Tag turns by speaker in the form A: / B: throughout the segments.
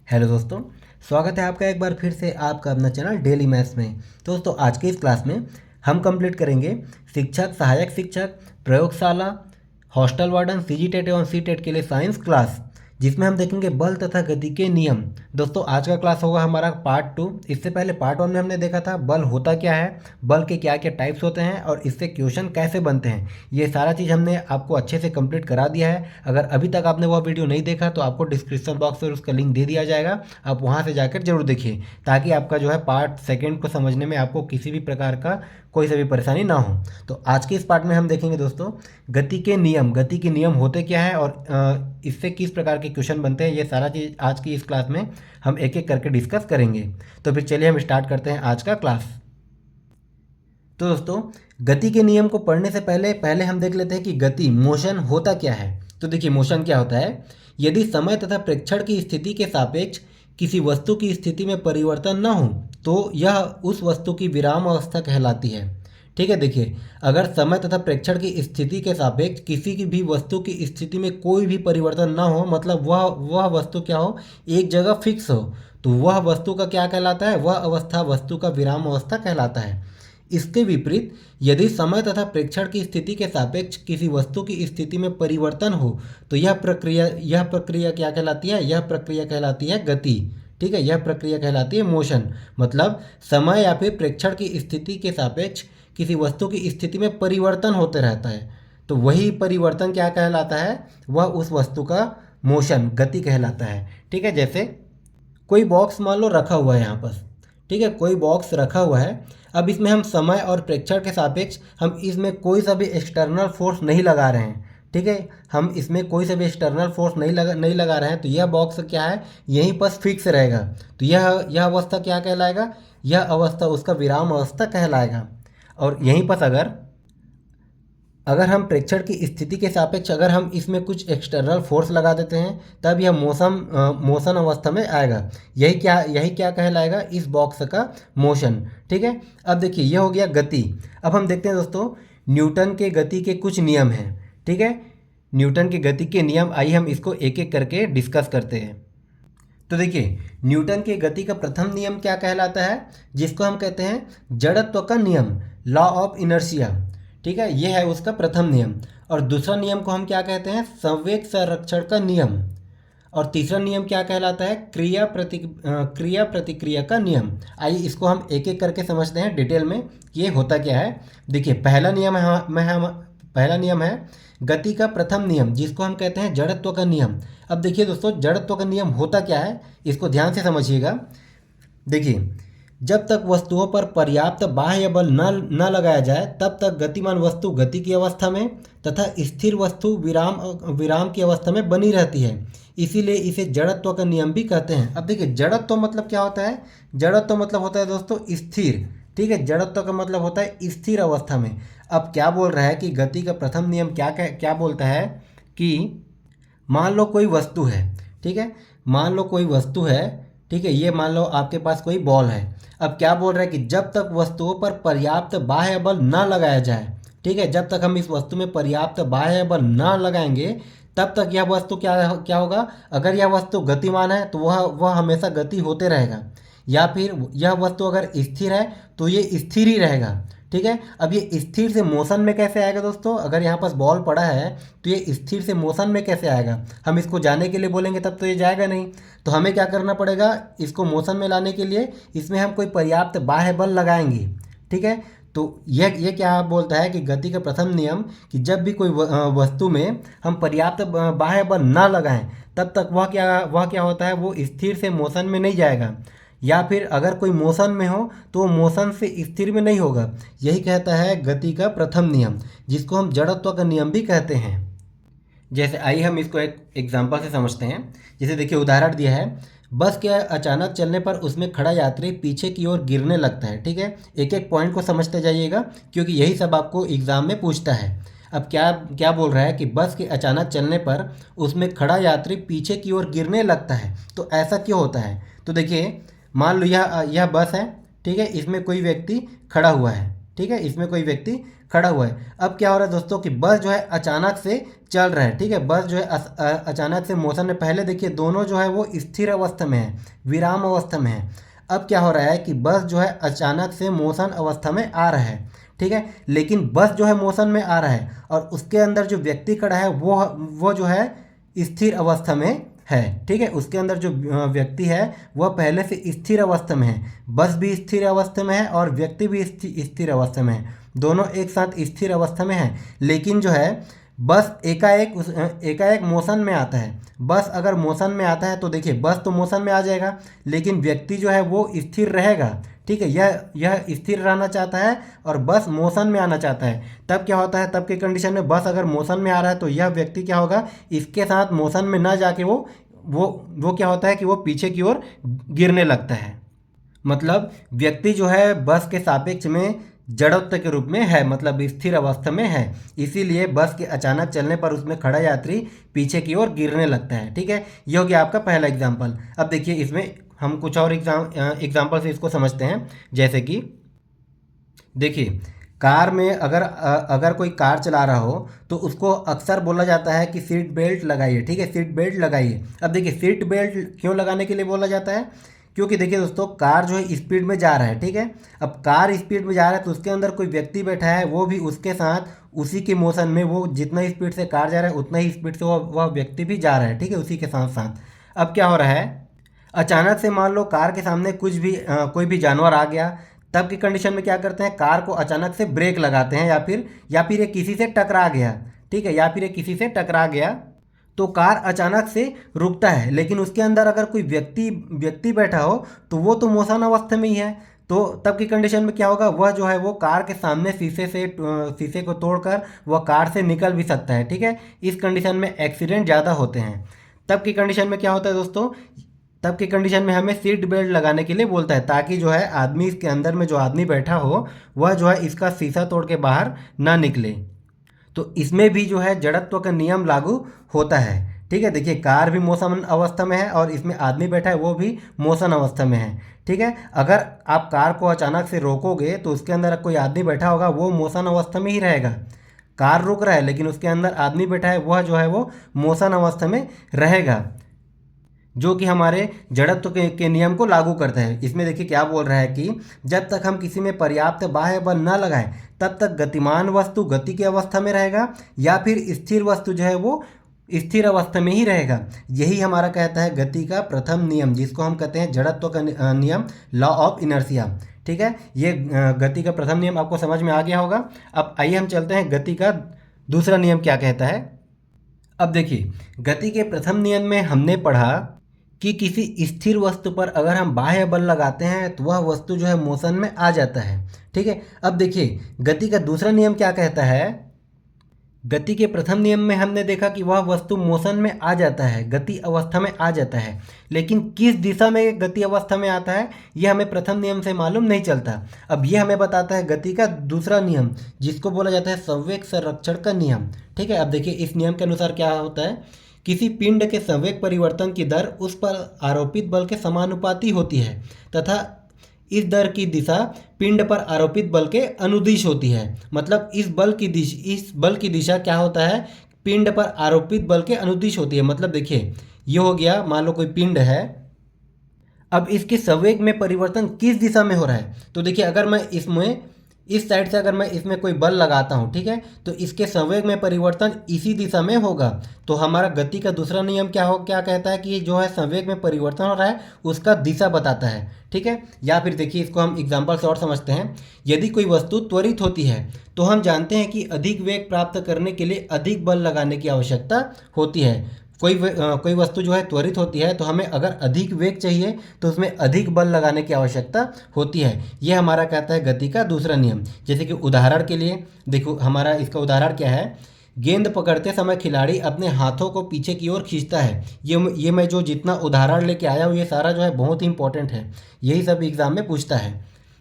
A: Hello दोस्तों, स्वागत है आपका एक बार फिर से आपका अपना चैनल डेली मैथ्स में। दोस्तों आज की इस क्लास में हम कंप्लीट करेंगे शिक्षक, सहायक शिक्षक, प्रयोगशाला, हॉस्टल वार्डन, सीजीटेट एवं सीटेट के लिए साइंस क्लास, जिसमें हम देखेंगे बल तथा गति के नियम। दोस्तों आज का क्लास होगा हमारा पार्ट 2। इससे पहले पार्ट 1 में हमने देखा था बल होता क्या है, बल के क्या क्या टाइप्स होते हैं और इससे क्वेश्चन कैसे बनते हैं। ये सारा चीज़ हमने आपको अच्छे से कंप्लीट करा दिया है। अगर अभी तक आपने वह वीडियो नहीं देखा तो आपको डिस्क्रिप्शन बॉक्स में उसका लिंक दे दिया जाएगा, आप वहाँ से जाकर जरूर देखिए, ताकि आपका जो है पार्ट सेकेंड को समझने में आपको किसी भी प्रकार का कोई सा भी परेशानी ना हो। तो आज के इस पार्ट में हम देखेंगे दोस्तों गति के नियम, गति के नियम होते क्या है और इससे किस प्रकार के क्वेश्चन बनते हैं। ये सारा चीज़ आज की इस क्लास में हम एक एक करके डिस्कस करेंगे। तो फिर चलिए हम स्टार्ट करते हैं आज का क्लास। तो दोस्तों गति के नियम को पढ़ने से पहले पहले हम देख लेते हैं कि गति, मोशन होता क्या है। तो देखिए मोशन क्या होता है, यदि समय तथा प्रेक्षण की स्थिति के सापेक्ष किसी वस्तु की स्थिति में परिवर्तन न हो तो यह उस वस्तु की विराम अवस्था कहलाती है। ठीक है, देखिए अगर समय तथा प्रेक्षण की स्थिति के सापेक्ष किसी की भी वस्तु की स्थिति में कोई भी परिवर्तन न हो, मतलब वह वस्तु क्या हो, एक जगह फिक्स हो, तो वह वस्तु का क्या कहलाता है, वह अवस्था वस्तु का विराम अवस्था कहलाता है। इसके विपरीत यदि समय तथा प्रेक्षण की स्थिति के सापेक्ष किसी वस्तु की स्थिति में परिवर्तन हो तो यह प्रक्रिया क्या कहलाती है, यह प्रक्रिया कहलाती है गति। ठीक है, यह प्रक्रिया कहलाती है मोशन। मतलब समय या फिर प्रेक्षण की स्थिति के सापेक्ष किसी वस्तु की स्थिति में परिवर्तन होते रहता है, तो वही परिवर्तन क्या कहलाता है, वह उस वस्तु का मोशन, गति कहलाता है। ठीक है, जैसे कोई बॉक्स मान लो रखा हुआ है यहाँ पर। ठीक है, कोई बॉक्स रखा हुआ है, अब इसमें हम समय और प्रेक्षण के सापेक्ष हम इसमें कोई सा भी एक्सटर्नल फोर्स नहीं लगा रहे हैं। ठीक है, हम इसमें कोई सा भी एक्सटर्नल फोर्स नहीं लगा रहे हैं, तो यह बॉक्स क्या है, यहीं पर फिक्स रहेगा। तो यह अवस्था क्या कहलाएगा, यह अवस्था उसका विराम अवस्था कहलाएगा। और यहीं पर अगर हम प्रेक्षण की स्थिति के सापेक्ष अगर हम इसमें कुछ एक्सटर्नल फोर्स लगा देते हैं तब यह मोशन अवस्था में आएगा। यही क्या कहलाएगा, इस बॉक्स का मोशन। ठीक है, अब देखिए यह हो गया गति। अब हम देखते हैं दोस्तों न्यूटन के गति के कुछ नियम हैं। ठीक है, न्यूटन के गति के नियम, आइए हम इसको एक एक करके डिस्कस करते हैं। तो देखिए न्यूटन के गति का प्रथम नियम क्या कहलाता है, जिसको हम कहते हैं जड़त्व का नियम, लॉ ऑफ इनर्शिया। ठीक है, यह है उसका प्रथम नियम। और दूसरा नियम को हम क्या कहते हैं, संवेग संरक्षण का नियम। और तीसरा नियम क्या कहलाता है, क्रिया प्रतिक्रिया का नियम। आइए इसको हम एक एक करके समझते हैं डिटेल में ये होता क्या है। देखिए पहला नियम है गति का प्रथम नियम, जिसको हम कहते हैं जड़त्व का नियम। अब देखिए दोस्तों जड़त्व का नियम होता क्या है, इसको ध्यान से समझिएगा। देखिए जब तक वस्तुओं पर पर्याप्त बाह्य बल न लगाया जाए तब तक गतिमान वस्तु गति की अवस्था में तथा स्थिर वस्तु विराम की अवस्था में बनी रहती है। इसीलिए इसे जड़त्व का नियम भी कहते हैं। अब देखिए जड़त्व मतलब क्या होता है, जड़त्व मतलब होता है दोस्तों स्थिर। ठीक है, जड़त्व का मतलब होता है स्थिर अवस्था में। अब क्या बोल रहा है कि गति का प्रथम नियम क्या बोलता है कि मान लो कोई वस्तु है। ठीक है, मान लो कोई वस्तु है। ठीक है, ये मान लो आपके पास कोई बॉल है। अब क्या बोल रहा है कि जब तक वस्तुओं पर पर्याप्त बाह्य बल ना लगाया जाए, ठीक है, जब तक हम इस वस्तु में पर्याप्त बाह्य बल ना लगाएंगे तब तक यह वस्तु क्या होगा, अगर यह वस्तु गतिमान है तो वह हमेशा गति होते रहेगा, या फिर यह वस्तु अगर स्थिर है तो ये स्थिर ही रहेगा। ठीक है, अब ये स्थिर से मोशन में कैसे आएगा दोस्तों, अगर यहाँ पास बॉल पड़ा है तो ये स्थिर से मोशन में कैसे आएगा, हम इसको जाने के लिए बोलेंगे तब तो ये जाएगा नहीं। तो हमें क्या करना पड़ेगा, इसको मोशन में लाने के लिए इसमें हम कोई पर्याप्त बाह्य बल लगाएंगे। ठीक है, तो ये क्या बोलता है कि गति का प्रथम नियम कि जब भी कोई वस्तु में हम पर्याप्त बाह्य बल ना लगाएं तब तक वह क्या होता है, वो स्थिर से मोशन में नहीं जाएगा, या फिर अगर कोई मोशन में हो तो वो मोशन से स्थिर में नहीं होगा। यही कहता है गति का प्रथम नियम, जिसको हम जड़त्व का नियम भी कहते हैं। जैसे आइए हम इसको एक एग्जांपल से समझते हैं। जैसे देखिए उदाहरण दिया है, बस के अचानक चलने पर उसमें खड़ा यात्री पीछे की ओर गिरने लगता है। ठीक है, एक एक पॉइंट को समझते जाइएगा क्योंकि यही सब आपको एग्जाम में पूछता है। अब क्या बोल रहा है कि बस के अचानक चलने पर उसमें खड़ा यात्री पीछे की ओर गिरने लगता है, तो ऐसा क्यों होता है। तो देखिए मान लो यह बस है। ठीक है, इसमें कोई व्यक्ति खड़ा हुआ है। ठीक है, इसमें कोई व्यक्ति खड़ा हुआ है। अब क्या हो रहा है दोस्तों कि बस जो है अचानक से चल रहा है, ठीक है, बस जो है अचानक से मोशन में, पहले देखिए दोनों जो है वो स्थिर अवस्था में है, विराम अवस्था में है। अब क्या हो रहा है कि बस जो है अचानक से मोशन अवस्था में आ रहा है, ठीक है, लेकिन बस जो है मोशन में आ रहा है और उसके अंदर जो व्यक्ति खड़ा है वो जो है स्थिर अवस्था में है, ठीक है, उसके अंदर जो व्यक्ति है वह पहले से स्थिर अवस्था में है। बस भी स्थिर अवस्था में है और व्यक्ति भी स्थिर अवस्था में है, दोनों एक साथ स्थिर अवस्था में है। लेकिन जो है बस एकाएक मोशन में आता है। बस अगर मोशन में आता है तो देखिए बस तो मोशन में आ जाएगा, लेकिन व्यक्ति जो है वो स्थिर रहेगा, ठीक है, यह स्थिर रहना चाहता है और बस मोशन में आना चाहता है। तब क्या होता है, तब के कंडीशन में बस अगर मोशन में आ रहा है तो यह व्यक्ति क्या होगा, इसके साथ मोशन में ना जाके वो क्या होता है कि वो पीछे की ओर गिरने लगता है। मतलब व्यक्ति जो है बस के सापेक्ष में जड़त्व के रूप में है, मतलब स्थिर अवस्था में है, इसीलिए बस के अचानक चलने पर उसमें खड़ा यात्री पीछे की ओर गिरने लगता है, ठीक है। ये हो गया आपका पहला एग्जाम्पल। अब देखिए इसमें हम कुछ और एग्जाम्पल से इसको समझते हैं। जैसे कि देखिए कार में अगर कोई कार चला रहा हो तो उसको अक्सर बोला जाता है कि सीट बेल्ट लगाइए, ठीक है, सीट बेल्ट लगाइए। अब देखिए सीट बेल्ट क्यों लगाने के लिए बोला जाता है, क्योंकि देखिए दोस्तों कार जो है स्पीड में जा रहा है, ठीक है, अब कार स्पीड में जा रहा है तो उसके अंदर कोई व्यक्ति बैठा है, वो भी उसके साथ उसी के मोशन में, वो जितना स्पीड से कार जा रहा है उतना ही स्पीड से वह व्यक्ति भी जा रहा है, ठीक है, उसी के साथ साथ। अब क्या हो रहा है, अचानक से मान लो कार के सामने कोई भी जानवर आ गया, तब की कंडीशन में क्या करते हैं, कार को अचानक से ब्रेक लगाते हैं, या फिर ये किसी से टकरा गया, ठीक है, या फिर ये किसी से टकरा गया तो कार अचानक से रुकता है। लेकिन उसके अंदर अगर कोई व्यक्ति बैठा हो तो वो तो मोशन अवस्था में ही है, तो तब की कंडीशन में क्या होगा, वह जो है वो कार के सामने शीशे को तोड़कर वह कार से निकल भी सकता है, ठीक है। इस कंडीशन में एक्सीडेंट ज़्यादा होते हैं। तब की कंडीशन में क्या होता है दोस्तों, तब की कंडीशन में हमें सीट बेल्ट लगाने के लिए बोलता है, ताकि जो है आदमी, इसके अंदर में जो आदमी बैठा हो वह जो है इसका शीशा तोड़ के बाहर ना निकले। तो इसमें भी जो है जड़त्व का नियम लागू होता है, ठीक है। देखिए कार भी मोशन अवस्था में है और इसमें आदमी बैठा है वो भी मोशन अवस्था में है, ठीक है। अगर आप कार को अचानक से रोकोगे तो उसके अंदर कोई आदमी बैठा होगा, वो मोशन अवस्था में ही रहेगा। कार रुक रहा है लेकिन उसके अंदर आदमी बैठा है, वह जो है वो मोशन अवस्था में रहेगा, जो कि हमारे जड़त्व के नियम को लागू करता है। इसमें देखिए क्या बोल रहा है कि जब तक हम किसी में पर्याप्त बाह्य बल न लगाएं तब तक गतिमान वस्तु गति की अवस्था में रहेगा या फिर स्थिर वस्तु जो है वो स्थिर अवस्था में ही रहेगा। यही हमारा कहता है गति का प्रथम नियम, जिसको हम कहते हैं जड़त्व का नियम, लॉ ऑफ इनर्शिया, ठीक है। ये गति का प्रथम नियम आपको समझ में आ गया होगा। अब आइए हम चलते हैं गति का दूसरा नियम क्या कहता है। अब देखिए गति के प्रथम नियम में हमने पढ़ा कि किसी स्थिर वस्तु पर अगर हम बाह्य बल लगाते हैं तो वह वस्तु जो है मोशन में आ जाता है, ठीक है। अब देखिए गति का दूसरा नियम क्या कहता है। गति के प्रथम नियम में हमने देखा कि वह वस्तु मोशन में आ जाता है, गति अवस्था में आ जाता है, लेकिन किस दिशा में गति अवस्था में आता है यह हमें प्रथम नियम से मालूम नहीं चलता। अब यह हमें बताता है गति का दूसरा नियम, जिसको बोला जाता है संवेग संरक्षण का नियम, ठीक है। अब देखिए इस नियम के अनुसार क्या होता है, किसी पिंड के संवेग परिवर्तन की दर उस पर आरोपित बल के समानुपाती होती है तथा इस दर की दिशा पिंड पर आरोपित बल के अनुदिश होती है। मतलब इस बल की दिशा क्या होता है, पिंड पर आरोपित बल के अनुदिश होती है। मतलब देखिए ये हो गया, मान लो कोई पिंड है, अब इसके संवेग में परिवर्तन किस दिशा में हो रहा है, तो देखिए अगर मैं इस साइड से अगर मैं इसमें कोई बल लगाता हूँ, ठीक है, तो इसके संवेग में परिवर्तन इसी दिशा में होगा। तो हमारा गति का दूसरा नियम क्या कहता है कि जो है संवेग में परिवर्तन हो रहा है उसका दिशा बताता है, ठीक है। या फिर देखिए इसको हम एग्जाम्पल से और समझते हैं। यदि कोई वस्तु त्वरित होती है तो हम जानते हैं कि अधिक वेग प्राप्त करने के लिए अधिक बल लगाने की आवश्यकता होती है। कोई वस्तु जो है त्वरित होती है तो हमें अगर अधिक वेग चाहिए तो उसमें अधिक बल लगाने की आवश्यकता होती है। यह हमारा कहता है गति का दूसरा नियम। जैसे कि उदाहरण के लिए देखो, हमारा इसका उदाहरण क्या है, गेंद पकड़ते समय खिलाड़ी अपने हाथों को पीछे की ओर खींचता है। ये मैं जो जितना उदाहरण लेके आया हूँ ये सारा जो है बहुत ही इंपॉर्टेंट है, यही सब एग्जाम में पूछता है।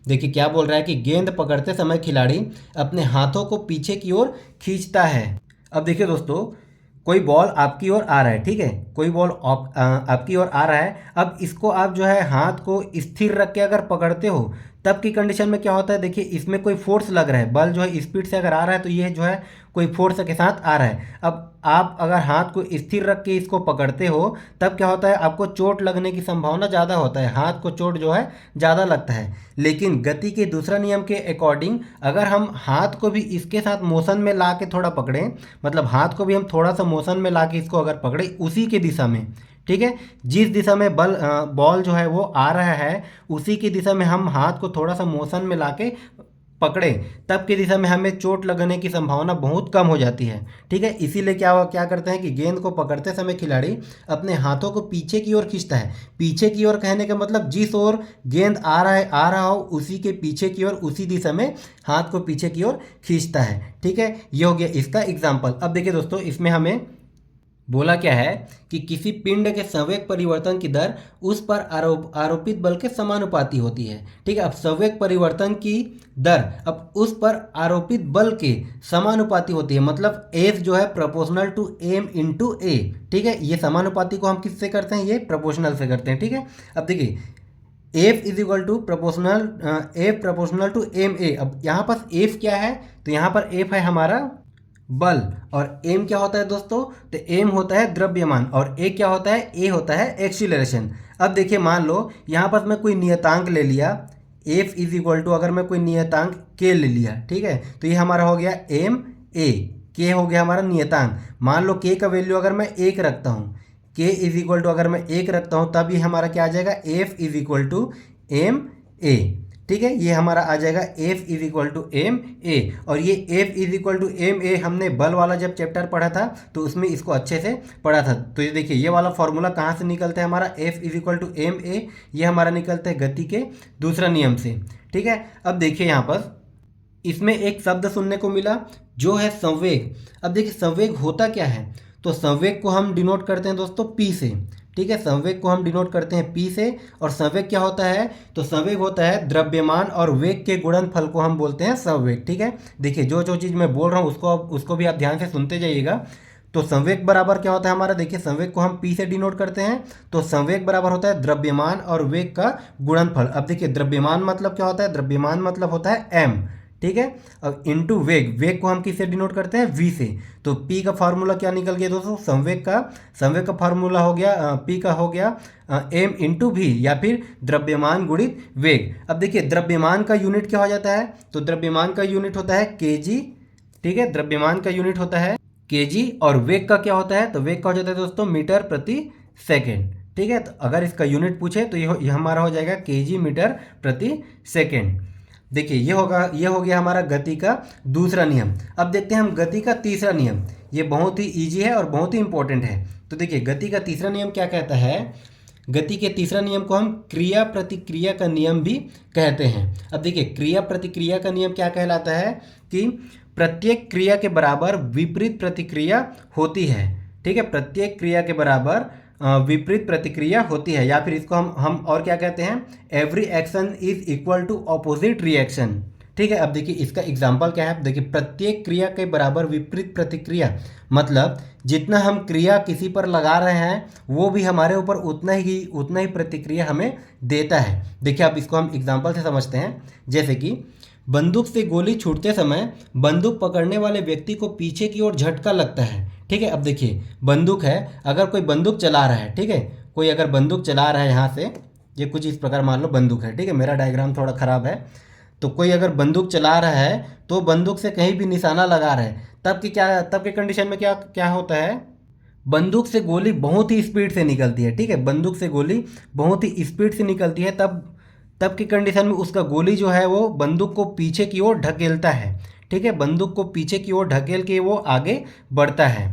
A: देखिए क्या बोल रहा है कि गेंद पकड़ते समय खिलाड़ी अपने हाथों को पीछे की ओर खींचता है। अब देखिए दोस्तों, कोई बॉल आपकी ओर आ रहा है, ठीक है, कोई बॉल आपकी ओर आ रहा है। अब इसको आप जो है हाथ को स्थिर रख के अगर पकड़ते हो तब की कंडीशन में क्या होता है, देखिए इसमें कोई फोर्स लग रहा है, बल जो है स्पीड से अगर आ रहा है तो ये जो है कोई फोर्स के साथ आ रहा है। अब आप अगर हाथ को स्थिर रख के इसको पकड़ते हो तब क्या होता है, आपको चोट लगने की संभावना ज़्यादा होता है, हाथ को चोट जो है ज़्यादा लगता है। लेकिन गति के दूसरा नियम के अकॉर्डिंग अगर हम हाथ को भी इसके साथ मोशन में ला के थोड़ा पकड़ें, मतलब हाथ को भी हम थोड़ा सा मोशन में ला के इसको अगर पकड़ें उसी के दिशा में, ठीक है, जिस दिशा में बॉल जो है वो आ रहा है उसी की दिशा में हम हाथ को थोड़ा सा मोशन में लाके पकड़े, तब की दिशा में हमें चोट लगने की संभावना बहुत कम हो जाती है। ठीक है, इसीलिए क्या करते हैं कि गेंद को पकड़ते समय खिलाड़ी अपने हाथों को पीछे की ओर खींचता है। पीछे की ओर कहने का मतलब जिस ओर गेंद आ रहा हो उसी के पीछे की ओर, उसी दिशा में हाथ को पीछे की ओर खींचता है। ठीक है, ये हो गया इसका एग्जाम्पल। अब देखिए दोस्तों, इसमें हमें बोला क्या है कि किसी पिंड के संवेग परिवर्तन की दर उस पर आरोपित बल के समानुपाती होती है। ठीक है, अब संवेग परिवर्तन की दर अब उस पर आरोपित बल के समानुपाती होती है, मतलब एफ जो है प्रोपोर्शनल टू एम इंटू ए। ठीक है, ये समानुपाती को हम किससे करते हैं, ये प्रोपोर्शनल से करते हैं। ठीक है, अब देखिए F is equal to proportional to m a. अब यहाँ पर एफ क्या है, तो यहाँ पर एफ है हमारा बल, और एम क्या होता है दोस्तों, तो एम होता है द्रव्यमान, और ए क्या होता है, ए होता है एक्सीलरेशन। अब देखिए मान लो यहाँ पर मैं कोई नियतांक ले लिया, एफ इज इक्वल टू अगर मैं कोई नियतांक के ले लिया, ठीक है, तो ये हमारा हो गया एम ए, के हो गया हमारा नियतांक। मान लो के का वैल्यू अगर मैं एक रखता हूँ, के इज इक्वल टू अगर मैं एक रखता हूँ, तब ये हमारा क्या आ जाएगा, F is equal to m a. ठीक है, ये हमारा आ जाएगा F is equal to m a. और ये F is equal to m a हमने बल वाला जब चैप्टर पढ़ा था तो उसमें इसको अच्छे से पढ़ा था। तो ये देखिए ये वाला फॉर्मूला कहाँ से निकलता है, हमारा F is equal to m a, ये हमारा निकलता है गति के दूसरा नियम से। ठीक है, अब देखिए यहाँ पर इसमें एक शब्द सुनने को मिला जो है संवेग। अब देखिए संवेग होता क्या है, तो संवेग को हम डिनोट करते हैं दोस्तों पी से। ठीक है, संवेग को हम डिनोट करते हैं पी से। और संवेग क्या होता है, तो संवेग होता है द्रव्यमान और वेग के गुणनफल को हम बोलते हैं संवेग। ठीक है, देखिए जो चीज़ मैं बोल रहा हूँ उसको भी आप ध्यान से सुनते जाइएगा। तो संवेग बराबर क्या होता है हमारा, देखिए संवेग को हम पी से डिनोट करते हैं, तो संवेग बराबर होता है द्रव्यमान और वेग का गुणनफल। अब देखिए द्रव्यमान मतलब क्या होता है, द्रव्यमान मतलब होता है एम। ठीक है, अब इंटू वेग, वेग को हम किससे डिनोट करते हैं, वी से। तो पी का फार्मूला क्या निकल गया दोस्तों, संवेग का फार्मूला हो गया पी का हो गया एम इंटू वी, या फिर द्रव्यमान गुणित वेग। अब देखिए द्रव्यमान का यूनिट क्या हो जाता है, तो द्रव्यमान का यूनिट होता है केजी। ठीक है, द्रव्यमान का यूनिट होता है केजी, और वेग का क्या होता है, तो वेग का हो जाता है दोस्तों मीटर प्रति सेकेंड। ठीक है, तो अगर इसका यूनिट पूछे तो ये हमारा हो जाएगा केजी मीटर प्रति सेकेंड। देखिए ये हो गया हमारा गति का दूसरा नियम। अब देखते हैं हम गति का तीसरा नियम, ये बहुत ही इजी है और बहुत ही इंपॉर्टेंट है। तो देखिए गति का तीसरा नियम क्या कहता है, गति के तीसरा नियम को हम क्रिया प्रतिक्रिया का नियम भी कहते हैं। अब देखिए क्रिया प्रतिक्रिया का नियम क्या कहलाता है कि प्रत्येक क्रिया के बराबर विपरीत प्रतिक्रिया होती है। ठीक है, प्रत्येक क्रिया के बराबर विपरीत प्रतिक्रिया होती है, या फिर इसको हम और क्या कहते हैं, every action is equal to opposite reaction. ठीक है, अब देखिए इसका एग्जाम्पल क्या है, देखिए प्रत्येक क्रिया के बराबर विपरीत प्रतिक्रिया मतलब जितना हम क्रिया किसी पर लगा रहे हैं वो भी हमारे ऊपर उतना ही प्रतिक्रिया हमें देता है। देखिए अब इसको हम एग्जाम्पल से समझते हैं, जैसे कि बंदूक से गोली छूटते समय बंदूक पकड़ने वाले व्यक्ति को पीछे की ओर झटका लगता है। ठीक है, अब देखिए बंदूक है, अगर कोई बंदूक चला रहा है, ठीक है, कोई अगर बंदूक चला रहा है यहाँ से, ये कुछ इस प्रकार मान लो बंदूक है। ठीक है, मेरा डायग्राम थोड़ा ख़राब है, तो कोई अगर बंदूक चला रहा है तो बंदूक से कहीं भी निशाना लगा रहा है, तब के कंडीशन में क्या होता है, बंदूक से गोली बहुत ही स्पीड से निकलती है। ठीक है, बंदूक से गोली बहुत ही स्पीड से निकलती है, तब की कंडीशन में उसका गोली जो है वो बंदूक को पीछे की ओर ढकेलता है। ठीक है, बंदूक को पीछे की ओर ढकेल के वो आगे बढ़ता है,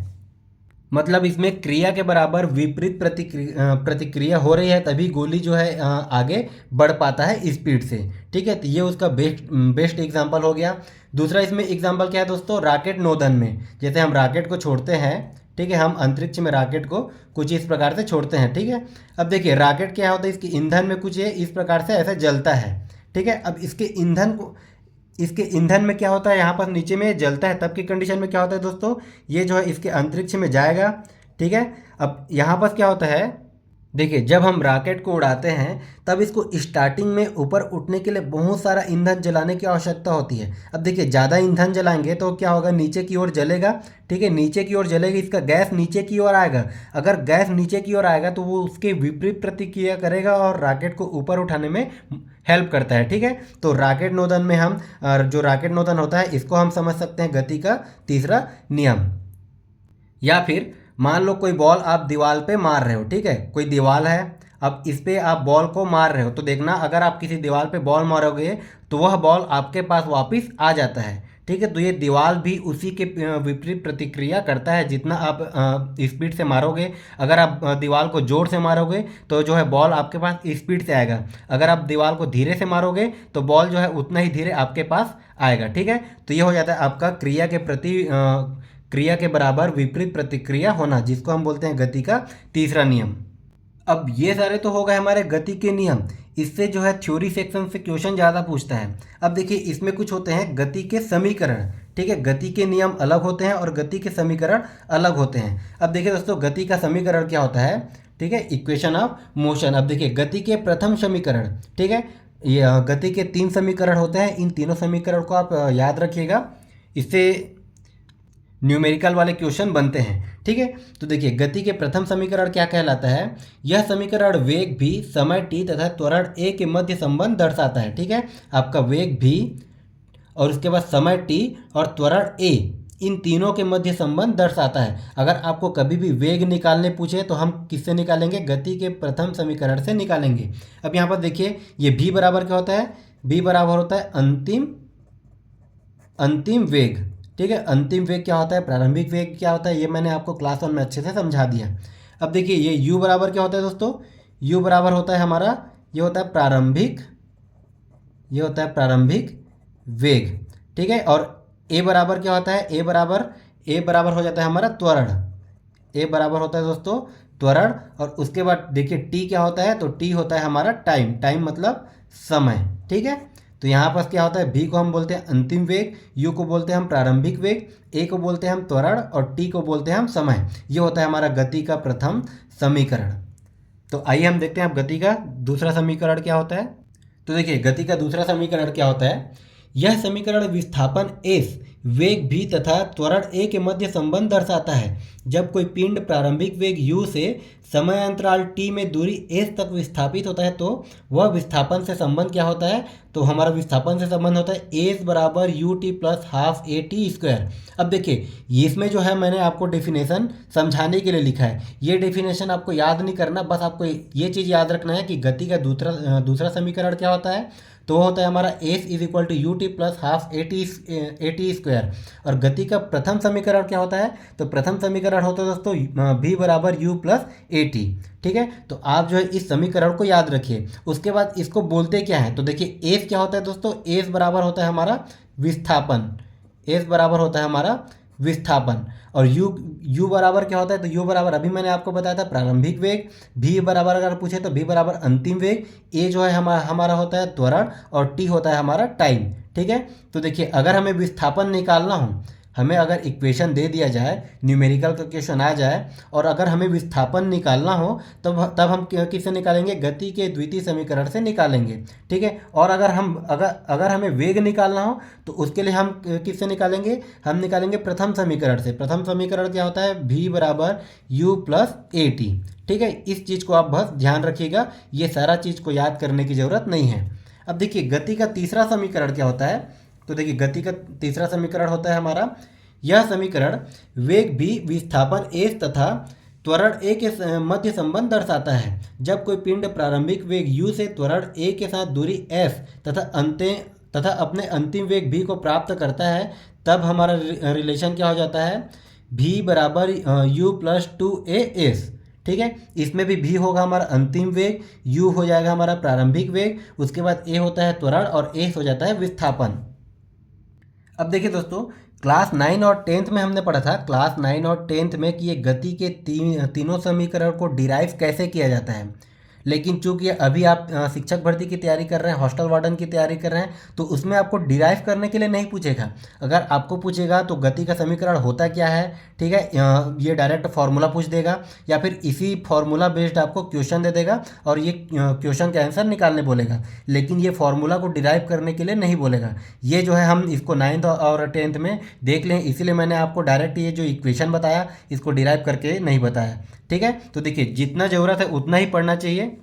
A: मतलब इसमें क्रिया के बराबर विपरीत प्रतिक्रिया हो रही है, तभी गोली जो है आगे बढ़ पाता है स्पीड से। ठीक है, तो ये उसका बेस्ट एग्जांपल हो गया। दूसरा इसमें एग्जांपल क्या है दोस्तों, रॉकेट नोदन में, जैसे हम रॉकेट को छोड़ते हैं, ठीक है, हम अंतरिक्ष में रॉकेट को कुछ इस प्रकार से छोड़ते हैं। ठीक है, अब देखिए रॉकेट क्या होता है, इसके ईंधन में कुछ है इस प्रकार से ऐसे जलता है। ठीक है, अब इसके ईंधन में क्या होता है, यहाँ पर नीचे में जलता है, तब की कंडीशन में क्या होता है दोस्तों, ये जो है इसके अंतरिक्ष में जाएगा। ठीक है, अब यहाँ पर क्या होता है, देखिए, जब हम रॉकेट को उड़ाते हैं तब इसको स्टार्टिंग में ऊपर उठने के लिए बहुत सारा ईंधन जलाने की आवश्यकता होती है। अब देखिए, ज़्यादा ईंधन जलाएंगे तो क्या होगा, नीचे की ओर जलेगा। ठीक है, नीचे की ओर जलेगा, इसका गैस नीचे की ओर आएगा। अगर गैस नीचे की ओर आएगा तो वो उसके विपरीत प्रतिक्रिया करेगा और रॉकेट को ऊपर उठाने में हेल्प करता है। ठीक है, तो रॉकेट नोदन में हम जो रॉकेट नोदन होता है इसको हम समझ सकते हैं गति का तीसरा नियम। या फिर मान लो कोई बॉल आप दीवार पे मार रहे हो। ठीक है, कोई दीवार है, अब इस पे आप बॉल को मार रहे हो तो देखना, अगर आप किसी दीवार पे बॉल मारोगे तो वह बॉल आपके पास वापस आ जाता है। ठीक है, तो ये दीवार भी उसी के विपरीत प्रतिक्रिया करता है। जितना आप स्पीड से मारोगे, अगर आप दीवार को जोर से मारोगे तो जो है बॉल आपके पास स्पीड से आएगा। अगर आप दीवार को धीरे से मारोगे तो बॉल जो है उतना ही धीरे आपके पास आएगा। ठीक है, तो ये हो जाता है आपका क्रिया के प्रति क्रिया के बराबर विपरीत प्रतिक्रिया होना, जिसको हम बोलते हैं गति का तीसरा नियम। अब ये सारे तो हो गए हमारे गति के नियम। इससे जो है थ्योरी सेक्शन से क्वेश्चन ज़्यादा पूछता है। अब देखिए, इसमें कुछ होते हैं गति के समीकरण। ठीक है, गति के नियम अलग होते हैं और गति के समीकरण अलग होते हैं। अब देखिए दोस्तों, गति का समीकरण क्या होता है। ठीक है, इक्वेशन ऑफ मोशन। अब देखिए, गति के प्रथम समीकरण। ठीक है, ये गति के 3 समीकरण होते हैं। इन तीनों समीकरण को आप याद रखिएगा, इससे न्यूमेरिकल वाले क्वेश्चन बनते हैं। ठीक है, तो देखिए, गति के प्रथम समीकरण क्या कहलाता है। यह समीकरण वेग भी, समय t तथा त्वरण a के मध्य संबंध दर्शाता है। ठीक है, आपका वेग भी और उसके बाद समय t और त्वरण a, इन तीनों के मध्य संबंध दर्शाता है। अगर आपको कभी भी वेग निकालने पूछे तो हम किससे निकालेंगे, गति के प्रथम समीकरण से निकालेंगे। अब यहाँ पर देखिए, ये v बराबर क्या होता है, v बराबर होता है अंतिम वेग। ठीक है, अंतिम वेग क्या होता है, प्रारंभिक वेग क्या होता है, ये मैंने आपको क्लास 1 में अच्छे से समझा दिया। अब देखिए, ये u बराबर क्या होता है दोस्तों, u बराबर होता है हमारा, ये होता है प्रारंभिक वेग। ठीक है, और a बराबर क्या होता है, a बराबर हो जाता है हमारा त्वरण। a बराबर होता है दोस्तों त्वरण। और उसके बाद देखिए t क्या होता है, तो t होता है हमारा टाइम मतलब समय। ठीक है, तो यहाँ पर क्या होता है, v को हम बोलते हैं अंतिम वेग, u को बोलते हैं हम प्रारंभिक वेग, a को बोलते हैं हम त्वरण और t को बोलते हैं हम समय। ये होता है हमारा गति का प्रथम समीकरण। तो आइए हम देखते हैं अब गति का दूसरा समीकरण क्या होता है। तो देखिए, गति का दूसरा समीकरण क्या होता है। यह समीकरण विस्थापन s, वेग v तथा त्वरण a के मध्य संबंध दर्शाता है। जब कोई पिंड प्रारंभिक वेग u से समय अंतराल t में दूरी s तक विस्थापित होता है तो वह विस्थापन से संबंध क्या होता है, तो हमारा विस्थापन से संबंध होता है s बराबर you t plus half a t square. अब देखिए, इसमें जो है मैंने आपको डेफिनेशन समझाने के लिए लिखा है। ये डेफिनेशन आपको याद नहीं करना, बस आपको ये चीज़ याद रखना है कि गति का दूसरा समीकरण क्या होता है, तो वो होता है हमारा s is equal to u t plus half a t square. और गति का प्रथम समीकरण क्या होता है, तो प्रथम समीकरण होता है दोस्तों v बराबर u प्लस ए टी। ठीक है, तो आप जो है इस समीकरण को याद रखिए। उसके बाद इसको बोलते क्या है, तो देखिए s क्या होता है दोस्तों, s बराबर होता है हमारा विस्थापन। s बराबर होता है हमारा विस्थापन। और u बराबर क्या होता है, तो u बराबर अभी मैंने आपको बताया था प्रारंभिक वेग। v बराबर अगर पूछे तो v बराबर अंतिम वेग। a जो है हमारा होता है त्वरण और t होता है हमारा टाइम। ठीक है, तो देखिए, अगर हमें विस्थापन निकालना हो, हमें अगर इक्वेशन दे दिया जाए, न्यूमेरिकल का क्वेश्चन आ जाए और अगर हमें विस्थापन निकालना हो तब हम किससे निकालेंगे, गति के द्वितीय समीकरण से निकालेंगे। ठीक है, और अगर हमें वेग निकालना हो तो उसके लिए हम किससे निकालेंगे, हम निकालेंगे प्रथम समीकरण से। प्रथम समीकरण क्या होता है, v बराबर u प्लस ए टी। ठीक है, इस चीज़ को आप बस ध्यान रखिएगा, ये सारा चीज़ को याद करने की ज़रूरत नहीं है। अब देखिए, गति का तीसरा समीकरण क्या होता है, तो देखिए, गति का तीसरा समीकरण होता है हमारा, यह समीकरण वेग भी, विस्थापन s तथा त्वरण a के मध्य संबंध दर्शाता है। जब कोई पिंड प्रारंभिक वेग u से त्वरण a के साथ दूरी s तथा अपने अंतिम वेग v को प्राप्त करता है, तब हमारा रिलेशन क्या हो जाता है, v बराबर u plus two A S. ठीक है, इसमें भी v होगा हमारा अंतिम वेग, u हो जाएगा हमारा प्रारंभिक वेग, उसके बाद a होता है त्वरण और s हो जाता है विस्थापन। अब देखिए दोस्तों, क्लास 9 और 10th में हमने पढ़ा था, क्लास 9 और 10th में कि ये गति के तीनों समीकरण को डिराइव कैसे किया जाता है। लेकिन चूंकि अभी आप शिक्षक भर्ती की तैयारी कर रहे हैं, हॉस्टल वार्डन की तैयारी कर रहे हैं, तो उसमें आपको डिराइव करने के लिए नहीं पूछेगा। अगर आपको पूछेगा तो गति का समीकरण होता क्या है, ठीक है, ये डायरेक्ट फार्मूला पूछ देगा या फिर इसी फार्मूला बेस्ड आपको क्वेश्चन दे देगा और ये क्वेश्चन का आंसर निकालने बोलेगा, लेकिन ये फार्मूला को डिराइव करने के लिए नहीं बोलेगा। ये जो है हम इसको 9th और 10th में देख लें, इसीलिए मैंने आपको डायरेक्ट ये जो इक्वेशन बताया इसको डिराइव करके नहीं बताया, ठीक है। तो देखिए जितना ज़रूरत है उतना ही पढ़ना चाहिए,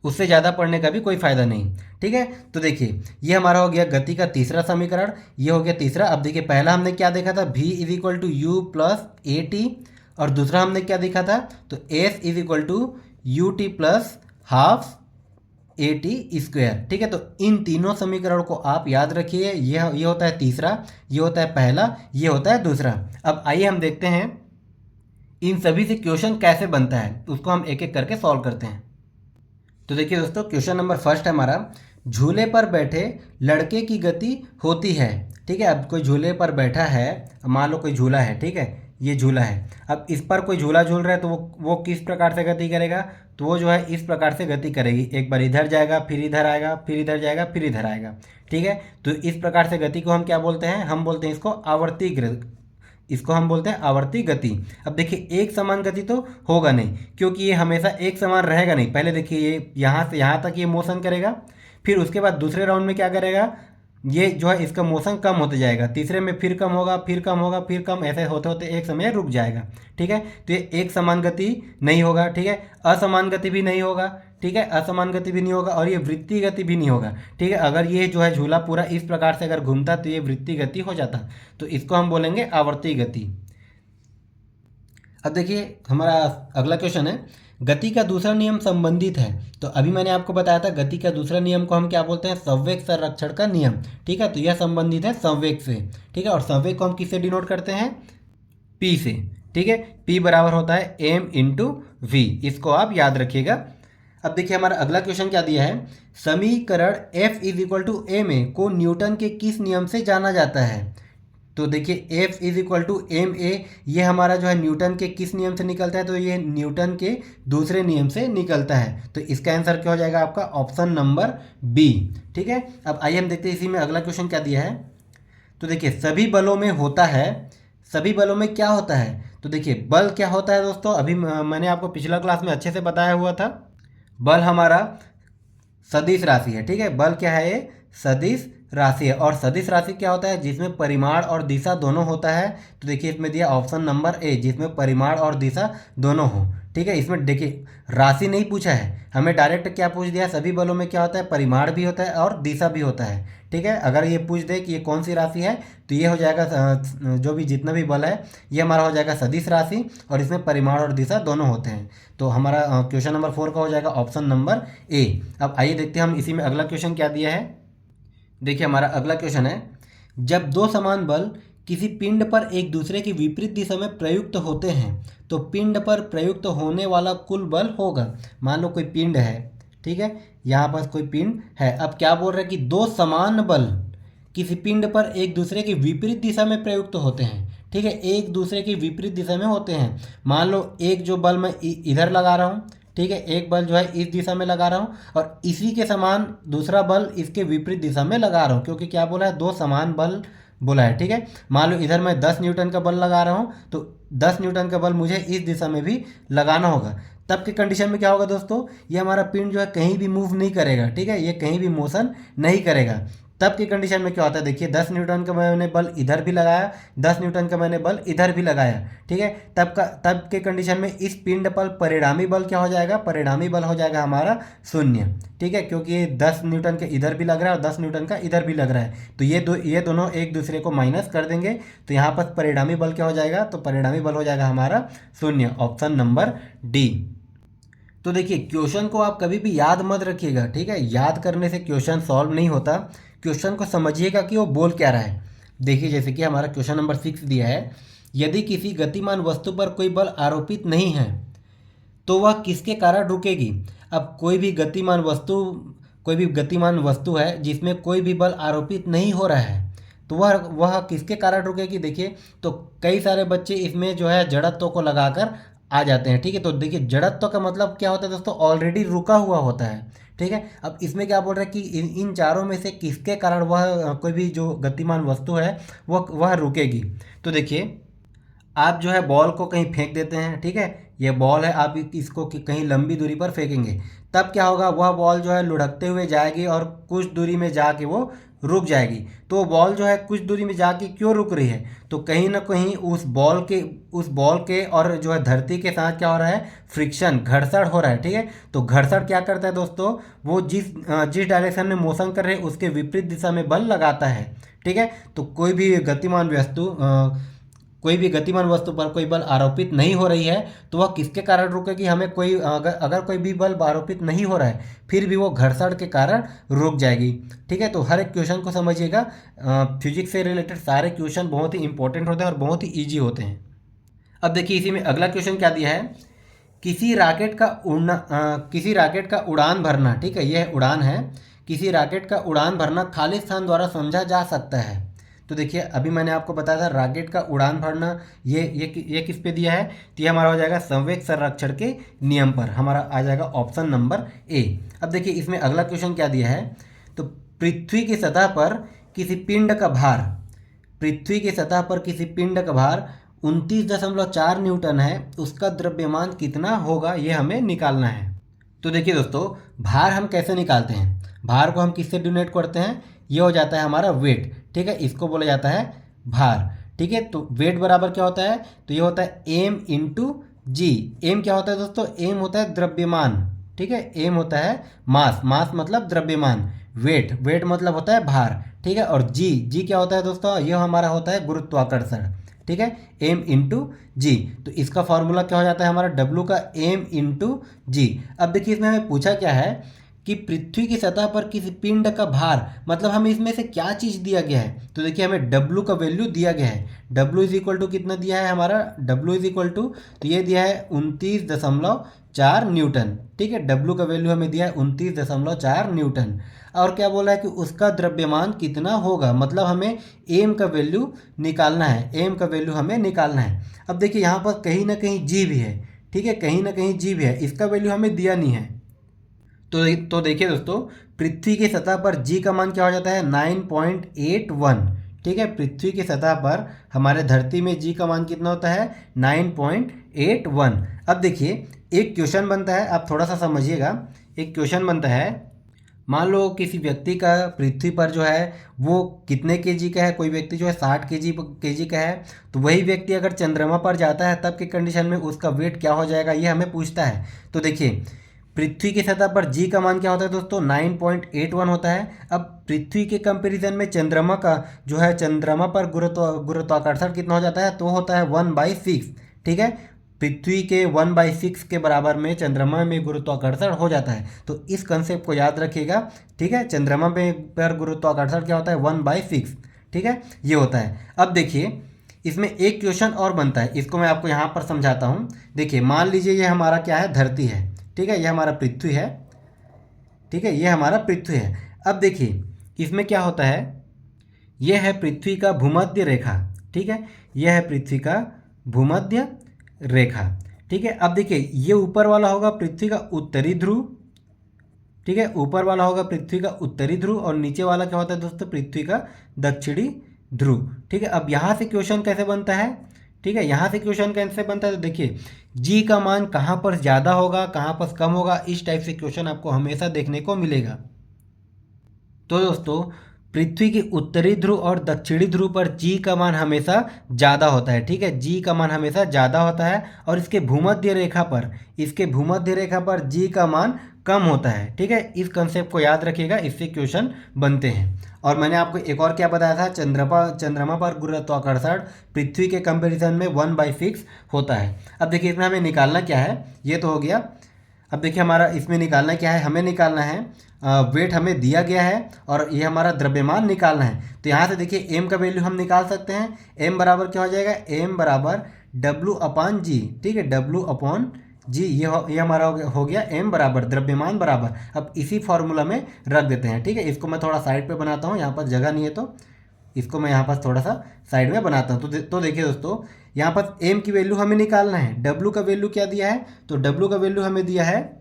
A: उससे ज़्यादा पढ़ने का भी कोई फ़ायदा नहीं, ठीक है। तो देखिए ये हमारा हो गया गति का तीसरा समीकरण, ये हो गया तीसरा। अब देखिए पहला हमने क्या देखा था, v is equal to u plus a t, और दूसरा हमने क्या देखा था, तो s is equal to u t plus half a t square, ठीक है। तो इन तीनों समीकरण को आप याद रखिए, ये होता है तीसरा, ये होता है पहला, ये होता है दूसरा। अब आइए हम देखते हैं इन सभी से क्वेश्चन कैसे बनता है, उसको हम एक एक करके सॉल्व करते हैं। तो देखिए दोस्तों क्वेश्चन नंबर फर्स्ट है हमारा, झूले पर बैठे लड़के की गति होती है, ठीक है। अब कोई झूले पर बैठा है, मान लो कोई झूला है, ठीक है, ये झूला है। अब इस पर कोई झूला झूल रहा है तो वो किस प्रकार से गति करेगा, तो वो जो है इस प्रकार से गति करेगी, एक बार इधर जाएगा, फिर इधर आएगा, फिर इधर जाएगा, फिर इधर आएगा, ठीक है। तो इस प्रकार से गति को हम क्या बोलते हैं, हम बोलते हैं इसको हम बोलते हैं आवर्ती गति। अब देखिए एक समान गति तो होगा नहीं, क्योंकि ये हमेशा एक समान रहेगा नहीं। पहले देखिए ये यहाँ से यहाँ तक ये मोशन करेगा, फिर उसके बाद दूसरे राउंड में क्या करेगा, ये जो है इसका मोशन कम होते जाएगा, तीसरे में फिर कम होगा, फिर कम होगा, फिर कम, ऐसे होते होते एक समय रुक जाएगा, ठीक है। तो ये एक समान गति नहीं होगा, ठीक है, असमान गति भी नहीं होगा, ठीक है, असमान गति भी नहीं होगा, और ये वृत्तीय गति भी नहीं होगा, ठीक है। अगर ये जो है झूला पूरा इस प्रकार से अगर घूमता तो ये वृत्तीय गति हो जाता, तो इसको हम बोलेंगे आवर्ती गति। अब देखिए हमारा अगला क्वेश्चन है, गति का दूसरा नियम संबंधित है। तो अभी मैंने आपको बताया था गति का दूसरा नियम को हम क्या बोलते हैं, संवेग संरक्षण का नियम, ठीक है। तो यह संबंधित है संवेग से, ठीक है, और संवेग को हम किससे डिनोट करते हैं, p से, ठीक है। p बराबर होता है m इंटू वी, इसको आप याद रखिएगा। अब देखिए हमारा अगला क्वेश्चन क्या दिया है, समीकरण F is equal to m a को न्यूटन के किस नियम से जाना जाता है। तो देखिए F is equal to m a, ये हमारा जो है न्यूटन के किस नियम से निकलता है, तो ये न्यूटन के दूसरे नियम से निकलता है। तो इसका आंसर क्या हो जाएगा आपका, ऑप्शन नंबर बी, ठीक है। अब आइए हम देखते हैं इसी में अगला क्वेश्चन क्या दिया है। तो देखिए सभी बलों में होता है, सभी बलों में क्या होता है, तो देखिए बल क्या होता है दोस्तों, अभी मैंने आपको पिछला क्लास में अच्छे से बताया हुआ था। बल हमारा सदिश राशि है, ठीक है, बल क्या है, ये सदिश राशि है। और सदिश राशि क्या होता है, जिसमें परिमाण और दिशा दोनों होता है। तो देखिए इसमें दिया ऑप्शन नंबर ए, जिसमें परिमाण और दिशा दोनों हो, ठीक है। इसमें देखिए राशि नहीं पूछा है, हमें डायरेक्ट क्या पूछ दिया, सभी बलों में क्या होता है, परिमाण भी होता है और दिशा भी होता है, ठीक है। अगर ये पूछ दे कि ये कौन सी राशि है, तो ये हो जाएगा जो भी जितना भी बल है ये हमारा हो जाएगा सदिश राशि, और इसमें परिमाण और दिशा दोनों होते हैं। तो हमारा क्वेश्चन नंबर 4 का हो जाएगा ऑप्शन नंबर ए। अब आइए देखते हैं हम इसी में अगला क्वेश्चन क्या दिया है। देखिए हमारा अगला क्वेश्चन है, जब दो समान बल किसी पिंड पर एक दूसरे की विपरीत दिशा में प्रयुक्त होते हैं तो पिंड पर प्रयुक्त होने वाला कुल बल होगा। मान लो कोई पिंड है, ठीक है, यहाँ पर कोई पिंड है। अब क्या बोल रहे हैं कि दो समान बल किसी पिंड पर एक दूसरे की विपरीत दिशा में प्रयुक्त होते हैं, ठीक है, एक दूसरे की विपरीत दिशा में होते हैं। मान लो एक जो बल मैं इधर लगा रहा हूँ, ठीक है, एक बल जो है इस दिशा में लगा रहा हूँ और इसी के समान दूसरा बल इसके विपरीत दिशा में लगा रहा हूँ, क्योंकि क्या बोला है, दो समान बल बोला है, ठीक है। मान लो इधर मैं 10 न्यूटन का बल लगा रहा हूँ, तो 10 न्यूटन का बल मुझे इस दिशा में भी लगाना होगा। तब के कंडीशन में क्या होगा दोस्तों, ये हमारा पिंड जो है कहीं भी मूव नहीं करेगा, ठीक है, ये कहीं भी मोशन नहीं करेगा। तब की कंडीशन में क्या होता है, देखिए 10 न्यूटन का मैंने बल इधर भी लगाया, 10 न्यूटन का मैंने बल इधर भी लगाया, ठीक है। तब के कंडीशन में इस पिंड पर परिणामी बल क्या हो जाएगा, परिणामी बल हो जाएगा हमारा 0, ठीक है, क्योंकि ये 10 न्यूटन के इधर भी लग रहा है और 10 न्यूटन का इधर भी लग रहा है, तो ये दोनों एक दूसरे को माइनस कर देंगे। तो यहाँ पर परिणामी बल क्या हो जाएगा, तो परिणामी बल हो जाएगा हमारा 0, ऑप्शन नंबर डी। तो देखिए क्वेश्चन को आप कभी भी याद मत रखिएगा, ठीक है, याद करने से क्वेश्चन सॉल्व नहीं होता। क्वेश्चन को समझिएगा कि वो बोल क्या रहा है। देखिए जैसे कि हमारा क्वेश्चन नंबर 6 दिया है, यदि किसी गतिमान वस्तु पर कोई बल आरोपित नहीं है तो वह किसके कारण रुकेगी। अब कोई भी गतिमान वस्तु है जिसमें कोई भी बल आरोपित नहीं हो रहा है, तो वह किसके कारण रुकेगी। देखिए तो कई सारे बच्चे इसमें जो है जड़त्व को लगाकर आ जाते हैं। ठीक है, तो देखिए जड़त्व का मतलब क्या होता है दोस्तों, ऑलरेडी रुका हुआ होता है। ठीक है, अब इसमें क्या बोल रहा है कि इन चारों में से किसके कारण वह कोई भी जो गतिमान वस्तु है वह रुकेगी। तो देखिए आप जो है बॉल को कहीं फेंक देते हैं। ठीक है, ये बॉल है, आप इसको कहीं लंबी दूरी पर फेंकेंगे, तब क्या होगा, वह बॉल जो है लुढ़कते हुए जाएगी और कुछ दूरी में जाके वो रुक जाएगी। तो बॉल जो है कुछ दूरी में जाके क्यों रुक रही है, तो कहीं ना कहीं उस बॉल के और जो है धरती के साथ क्या हो रहा है, फ्रिक्शन, घर्षण हो रहा है। ठीक है, तो घर्षण क्या करता है दोस्तों, वो जिस डायरेक्शन में मोशन कर रहे हैं उसके विपरीत दिशा में बल लगाता है। ठीक है, तो कोई भी गतिमान वस्तु पर कोई बल आरोपित नहीं हो रही है तो वह किसके कारण रुकेगी, हमें कोई अगर कोई भी बल आरोपित नहीं हो रहा है फिर भी वो घर्षण के कारण रुक जाएगी। ठीक है, तो हर एक क्वेश्चन को समझिएगा, फिजिक्स से रिलेटेड सारे क्वेश्चन बहुत ही इंपॉर्टेंट होते हैं और बहुत ही ईजी होते हैं। अब देखिए इसी में अगला क्वेश्चन क्या दिया है, किसी रॉकेट का उड़ान भरना। ठीक है, यह उड़ान है, किसी रॉकेट का उड़ान भरना खाली स्थान द्वारा समझा जा सकता है। तो देखिए अभी मैंने आपको बताया था रॉकेट का उड़ान भरना, ये किस पे दिया है, तो ये हमारा हो जाएगा संवेग संरक्षण के नियम पर, हमारा आ जाएगा ऑप्शन नंबर ए। अब देखिए इसमें अगला क्वेश्चन क्या दिया है, तो पृथ्वी की सतह पर किसी पिंड का भार, पृथ्वी की सतह पर किसी पिंड का भार 29.4 न्यूटन है, उसका द्रव्यमान कितना होगा, ये हमें निकालना है। तो देखिए दोस्तों भार हम कैसे निकालते हैं, भार को हम किससे डिनोट करते हैं, ये हो जाता है हमारा वेट। ठीक है, इसको बोला जाता है भार। ठीक है, तो वेट बराबर क्या होता है, तो ये होता है एम इंटू जी। एम क्या होता है दोस्तों, एम होता है द्रव्यमान। ठीक है, एम होता है मास, मास मतलब द्रव्यमान, वेट मतलब होता है भार। ठीक है, और जी क्या होता है दोस्तों, ये हमारा होता है गुरुत्वाकर्षण। ठीक है, एम इंटू जी, तो इसका फॉर्मूला क्या हो जाता है हमारा, डब्लू का एम इंटू जी। अब देखिए इसमें हमें पूछा क्या है कि पृथ्वी की सतह पर किसी पिंड का भार, मतलब हमें इसमें से क्या चीज़ दिया गया है, तो देखिए हमें डब्लू का वैल्यू दिया गया है। डब्लू इज इक्वल टू कितना दिया है हमारा, डब्लू इज इक्वल टू, तो ये दिया है 29.4 न्यूटन। ठीक है, डब्लू का वैल्यू हमें दिया है 29.4 न्यूटन। और क्या बोला है कि उसका द्रव्यमान कितना होगा, मतलब हमें एम का वैल्यू निकालना है, एम का वैल्यू हमें निकालना है। अब देखिए यहाँ पर कहीं ना कहीं जी भी है। ठीक है, कहीं ना कहीं जी भी है, इसका वैल्यू हमें दिया नहीं है। तो देखिए दोस्तों पृथ्वी की सतह पर जी का मान क्या हो जाता है, 9.81। ठीक है, पृथ्वी की सतह पर हमारे धरती में जी का मान कितना होता है, 9.81। अब देखिए एक क्वेश्चन बनता है, आप थोड़ा सा समझिएगा। एक क्वेश्चन बनता है, मान लो किसी व्यक्ति का पृथ्वी पर जो है वो कितने केजी का है, कोई व्यक्ति जो है 60 केजी का है, तो वही व्यक्ति अगर चंद्रमा पर जाता है तब के कंडीशन में उसका वेट क्या हो जाएगा, ये हमें पूछता है। तो देखिए पृथ्वी की सतह पर जी का मान क्या होता है दोस्तों, 9.81 होता है। अब पृथ्वी के कंपैरिजन में चंद्रमा का जो है, चंद्रमा पर गुरुत्वाकर्षण कितना हो जाता है, तो होता है 1/6। ठीक है, पृथ्वी के 1/6 के बराबर में चंद्रमा में गुरुत्वाकर्षण हो जाता है, तो इस कंसेप्ट को याद रखिएगा। ठीक है, चंद्रमा पर गुरुत्वाकर्षण क्या होता है, 1/6। ठीक है, ये होता है। अब देखिए इसमें एक क्वेश्चन और बनता है, इसको मैं आपको यहाँ पर समझाता हूँ। देखिए मान लीजिए ये हमारा क्या है, धरती है। ठीक है, ये हमारा पृथ्वी है। ठीक है, ये हमारा पृथ्वी है। अब देखिए इसमें क्या होता है, ये है पृथ्वी का भूमध्य रेखा। ठीक है, यह है पृथ्वी का भूमध्य रेखा। ठीक है, अब देखिए ये ऊपर वाला होगा पृथ्वी का उत्तरी ध्रुव। ठीक है, ऊपर वाला होगा पृथ्वी का उत्तरी ध्रुव और नीचे वाला क्या होता है दोस्तों, पृथ्वी का दक्षिणी ध्रुव। ठीक है, अब यहाँ से क्वेश्चन कैसे बनता है, ठीक है, यहाँ से क्वेश्चन कैसे बनता है, तो देखिए जी का मान कहाँ पर ज़्यादा होगा, कहाँ पर कम होगा, इस टाइप से क्वेश्चन आपको हमेशा देखने को मिलेगा। तो दोस्तों पृथ्वी के उत्तरी ध्रुव और दक्षिणी ध्रुव पर जी का मान हमेशा ज़्यादा होता है। ठीक है, जी का मान हमेशा ज़्यादा होता है और इसके भूमध्य रेखा पर जी का मान कम होता है। ठीक है, इस कंसेप्ट को याद रखिएगा, इससे क्वेश्चन बनते हैं। और मैंने आपको एक और क्या बताया था, चंद्रमा पर गुरुत्वाकर्षण पृथ्वी के कंपैरिजन में 1/6 होता है। अब देखिए इसमें हमें निकालना क्या है, ये तो हो गया। अब देखिए हमारा इसमें निकालना क्या है, हमें निकालना है वेट हमें दिया गया है और ये हमारा द्रव्यमान निकालना है। तो यहाँ से देखिए एम का वैल्यू हम निकाल सकते हैं। एम बराबर क्या हो जाएगा, एम बराबर डब्लू अपॉन जी। ठीक है, डब्लू अपॉन जी, ये हमारा हो गया एम बराबर द्रव्यमान बराबर। अब इसी फॉर्मूला में रख देते हैं। ठीक है, इसको मैं थोड़ा साइड पे बनाता हूँ, यहाँ पर जगह नहीं है तो इसको मैं यहाँ पर थोड़ा सा साइड में बनाता हूँ। तो देखिए दोस्तों, यहाँ पर एम की वैल्यू हमें निकालना है। डब्ल्यू का वैल्यू क्या दिया है, तो डब्ल्यू का वैल्यू हमें दिया है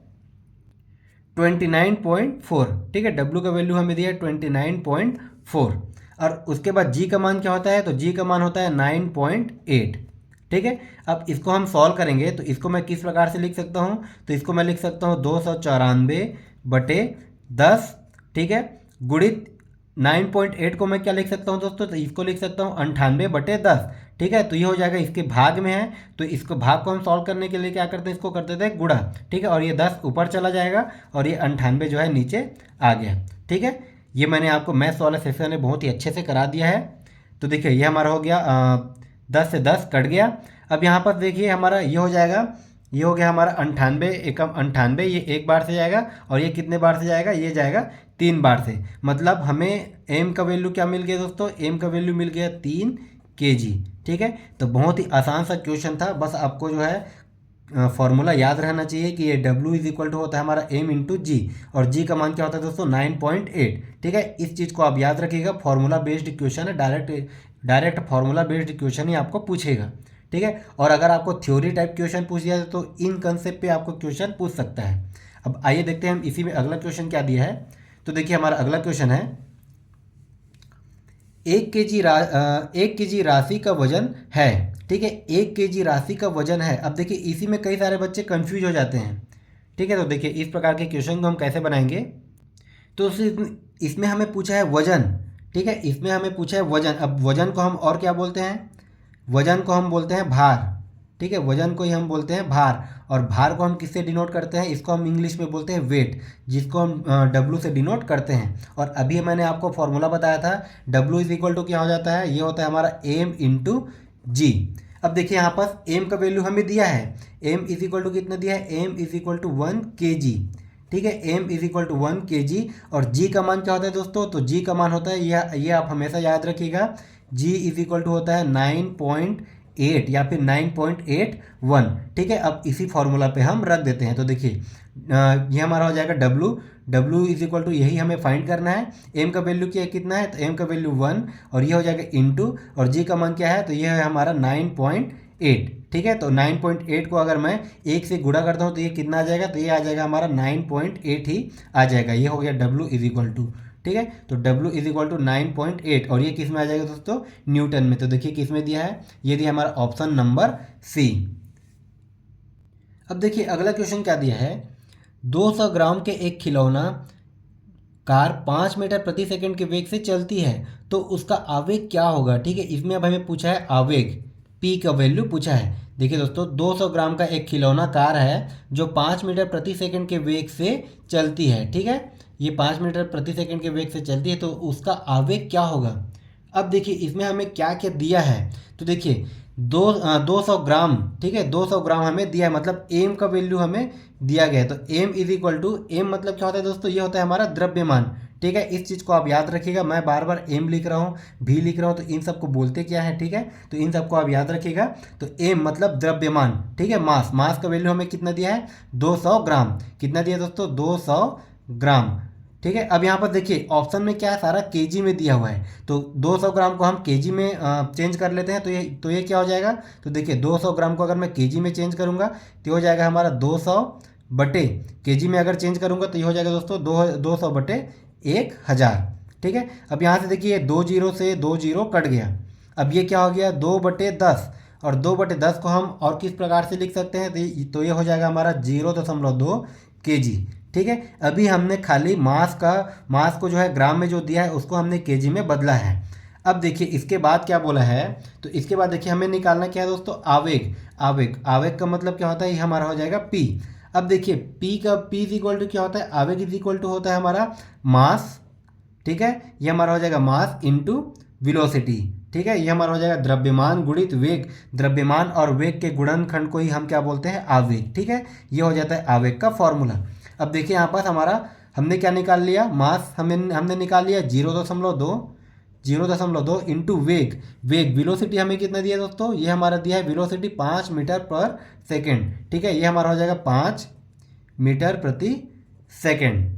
A: 29.4। ठीक है, डब्ल्यू का वैल्यू हमें दिया है 29.4। और उसके बाद जी का मान क्या होता है, तो जी का मान होता है 9.8। ठीक है, अब इसको हम सॉल्व करेंगे तो इसको मैं किस प्रकार से लिख सकता हूँ, तो इसको मैं लिख सकता हूँ 294/10। ठीक है, गुणित 9.8 को मैं क्या लिख सकता हूँ दोस्तों, तो इसको लिख सकता हूँ 98/10। ठीक है, तो ये हो जाएगा, इसके भाग में है तो इसको भाग को हम सॉल्व करने के लिए क्या करते हैं, इसको कर देते हैं गुणा। ठीक है, और ये 10 ऊपर चला जाएगा और ये 98 जो है नीचे आ गया। ठीक है, ये मैंने आपको मैथ्स वाले सेक्शन में बहुत ही अच्छे से करा दिया है। तो देखिए ये हमारा हो गया 10 से 10 कट गया। अब यहाँ पर देखिए हमारा ये हो जाएगा, ये हो गया हमारा 98 एकम 98। ये एक बार से जाएगा और ये कितने बार से जाएगा, ये जाएगा 3 बार से। मतलब हमें एम का वैल्यू क्या मिल गया दोस्तों, एम का वैल्यू मिल गया 3 kg। ठीक है, तो बहुत ही आसान सा क्वेश्चन था। बस आपको जो है फॉर्मूला याद रहना चाहिए कि ये W इज इक्वल टू होता है हमारा M इंटू जी, और जी का मान क्या होता है दोस्तों 9.8। ठीक है, इस चीज़ को आप याद रखिएगा। फॉर्मूला बेस्ड क्वेश्चन है, डायरेक्ट फॉर्मूला बेस्ड क्वेश्चन ही आपको पूछेगा। ठीक है, और अगर आपको थ्योरी टाइप क्वेश्चन पूछ दिया तो इन कंसेप्ट पे आपको क्वेश्चन पूछ सकता है। अब आइए देखते हैं हम इसी में अगला क्वेश्चन क्या दिया है। तो देखिए हमारा अगला क्वेश्चन है 1 kg राशि का वजन है। ठीक है, 1 kg राशि का वजन है। अब देखिए इसी में कई सारे बच्चे कंफ्यूज हो जाते हैं। ठीक है, तो देखिए इस प्रकार के क्वेश्चन को हम कैसे बनाएंगे, तो इसमें हमें पूछा है वजन। ठीक है, इसमें हमें पूछा है वजन। अब वजन को हम और क्या बोलते हैं, वजन को हम बोलते हैं भार। ठीक है, वजन को ही हम बोलते हैं भार, और भार को हम किससे डिनोट करते हैं, इसको हम इंग्लिश में बोलते हैं वेट, जिसको हम डब्लू से डिनोट करते हैं। और अभी मैंने आपको फॉर्मूला बताया था, डब्लू इज इक्वल टू क्या हो जाता है, ये होता है हमारा एम इंटू जी। अब देखिए यहाँ पर एम का वैल्यू हमें दिया है, एम इज इक्वल टू कितना दिया है, m is equal to 1 kg। ठीक है, m is equal to 1 kg। और जी का मान क्या होता है दोस्तों, तो जी का मान होता है, ये आप हमेशा याद रखिएगा, जी इज इक्वल टू होता है 9.8 या फिर 9.81। ठीक है, अब इसी फॉर्मूला पे हम रख देते हैं। तो देखिए ये हमारा हो जाएगा डब्लू इज इक्वल टू, यही हमें फाइंड करना है। एम का वैल्यू क्या कितना है, तो एम का वैल्यू 1, और ये हो जाएगा इंटू, और जी का मान क्या है, तो ये है हमारा 9.8। ठीक है, तो 9.8 को अगर मैं 1 से गुणा करता हूँ तो ये कितना आ जाएगा, तो ये आ जाएगा हमारा 9.8 ही आ जाएगा। ये हो गया डब्लू इज इक्वल टू। ठीक है, तो W इज इक्वल टू 9.8, और ये किस में आ जाएगा दोस्तों, न्यूटन में। तो देखिए किस में दिया है, ये दिया हमारा ऑप्शन नंबर सी। अब देखिए अगला क्वेश्चन क्या दिया है, 200 ग्राम के एक खिलौना कार 5 मीटर प्रति सेकंड के वेग से चलती है, तो उसका आवेग क्या होगा। ठीक है, इसमें अब हमें पूछा है आवेग, P का वैल्यू पूछा है। देखिए दोस्तों 200 ग्राम का एक खिलौना कार है जो 5 मीटर प्रति सेकंड के वेग से चलती है। ठीक है, ये 5 मीटर प्रति सेकंड के वेग से चलती है, तो उसका आवेग क्या होगा। अब देखिए इसमें हमें क्या क्या दिया है, तो देखिए 200 ग्राम। ठीक है, 200 ग्राम हमें दिया है, मतलब एम का वैल्यू हमें दिया गया है। तो m is equal to, m मतलब क्या होता है दोस्तों, ये होता है हमारा द्रव्यमान। ठीक है, इस चीज़ को आप याद रखिएगा। मैं बार बार एम लिख रहा हूँ, भी लिख रहा हूँ, तो इन सबको बोलते क्या है। ठीक है, तो इन सबको आप याद रखिएगा। तो एम मतलब द्रव्यमान। ठीक है, मास का वैल्यू हमें कितना दिया है, 200 ग्राम। कितना दिया दोस्तों, 200 ग्राम। ठीक है, अब यहाँ पर देखिए ऑप्शन में क्या है, सारा केजी में दिया हुआ है, तो 200 ग्राम को हम केजी में चेंज कर लेते हैं। तो ये क्या हो जाएगा, तो देखिए 200 ग्राम को अगर मैं केजी में चेंज करूँगा तो हो जाएगा हमारा 200 बटे, केजी में अगर चेंज करूँगा तो ये हो जाएगा दोस्तों 200 बटे 1000। ठीक है, अब यहाँ से देखिए 2 जीरो से 2 जीरो कट गया। अब ये क्या हो गया, 2/10, और 2/10 को हम और किस प्रकार से लिख सकते हैं, तो ये हो जाएगा हमारा 0.2 kg। ठीक है, अभी हमने खाली मास को जो है ग्राम में जो दिया है उसको हमने केजी में बदला है। अब देखिए इसके बाद क्या बोला है, तो इसके बाद देखिए हमें निकालना क्या है दोस्तों, आवेग का मतलब क्या होता है, ये हमारा हो जाएगा P। अब देखिए P इज इक्वल टू क्या होता है, आवेग इज इक्वल टू होता है हमारा मास। ठीक है, ये हमारा हो जाएगा मास इंटू वेलोसिटी। ठीक है, ये हमारा हो जाएगा द्रव्यमान गुणित वेग। द्रव्यमान और वेग के गुणनखंड को ही हम क्या बोलते हैं, आवेग। ठीक है, ये हो जाता है आवेग का फॉर्मूला। अब देखिए यहाँ पास हमारा हमने क्या निकाल लिया, मास हमने निकाल लिया 0.2 इंटू वेग। वेलोसिटी हमें कितना दिया दोस्तों, ये हमारा दिया है वेलोसिटी 5 मीटर पर सेकेंड। ठीक है, ये हमारा हो जाएगा 5 मीटर प्रति सेकेंड।